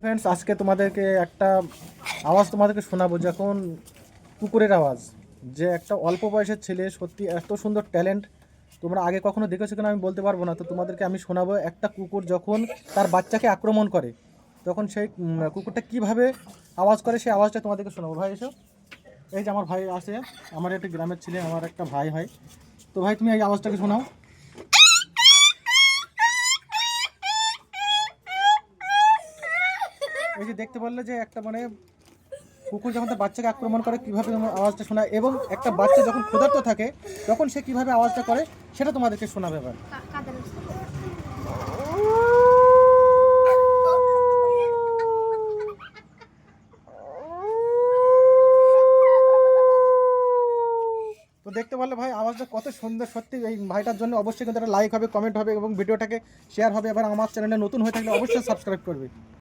Friends, আজকে তোমাদেরকে একটা আওয়াজ তোমাদেরকে শোনাবো, যখন কুকুরের আওয়াজ। যে একটা অল্প বয়সের ছেলে, সত্যি এত সুন্দর ট্যালেন্ট, তোমরা আগে কখনো দেখেছো কিনা আমি বলতে পারবো না। তো তোমাদেরকে আমি শোনাবো একটা কুকুর যখন তার বাচ্চাকে আক্রমণ করে, তখন সেই কুকুরটা কিভাবে আওয়াজ করে, সেই আওয়াজটা তোমাদেরকে শোনাবো। ভাই এসো। এই যে আমার ভাই আছে, আমার একটা গ্রামের ছেলে, আমার একটা ভাই হয়। তো ভাই, তুমি এই আওয়াজটাকে শোনাও। এই যে দেখতে পারলে যে একটা কুকুর যখন তার বাচ্চাকে আক্রমণ করে কীভাবে আওয়াজটা শোনায়, এবং একটা বাচ্চা যখন ক্ষুধার্ত থাকে তখন সে কীভাবে আওয়াজটা করে সেটা তোমাদেরকে শোনাবে এবার। তো দেখতে পারলে ভাই আওয়াজটা কত সুন্দর। সত্যি এই ভাইটার জন্য অবশ্যই কিন্তু একটা লাইক হবে, কমেন্ট হবে এবং ভিডিওটাকে শেয়ার হবে। এবার আমার চ্যানেলে নতুন হয়ে থাকলে অবশ্যই সাবস্ক্রাইব করবে।